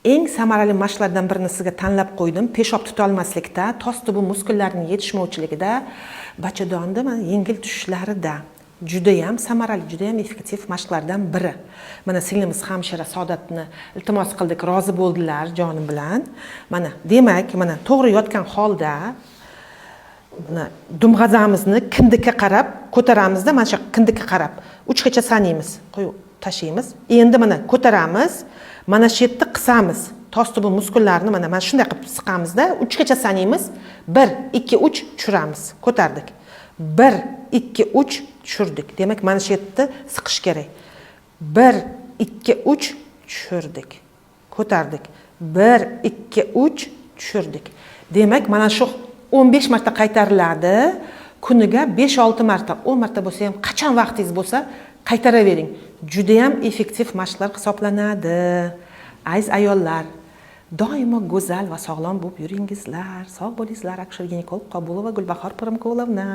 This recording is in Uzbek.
Eng samarali mashqlardan birini sizga tanlab qo'ydim. Peshob tuta olmaslikda, tos tubi muskullarining yetishmovchiligida, bachadonda mana yengil tushishlarida juda ham samarali, juda ham effektiv mashqlardan biri. Mana singlimiz hamshira Saodatni iltimos qildik, rozi bo'ldilar jonim bilan. Mana demak, mana to'g'ri yotgan holda dumg'azamizni kindikka qarab ko'taramizda, mana shu kindikka qarab 3 gacha sanaymiz. Qo'yib tashlaymiz. Endi mana ko'taramiz. Mana shu yerda qisamiz. Tos tubi muskullarini mana shunday qilib siqamizda 3 gacha sanaymiz. 1 2 3 tushiramiz. Ko'tardik. 1 2 3 tushirdik. Demak, mana shu yerda siqish kerak. 1 2 3 tushirdik. Ko'tardik. 1 2 3 tushirdik. Demak, mana shu 15 marta qaytariladi. Kuniga 5-6 marta, 10 marta bo'lsa ham, qachon vaqtingiz bo'lsa, qaytaravering. Juda ham effektiv mashqlar hisoblanadi. Aziz ayollar, doimo go'zal va sog'lom bo'lib yuringizlar. Sog' bo'lingizlar. Aksher ginekolog Qabulova Gulbahor Pirimkolovna.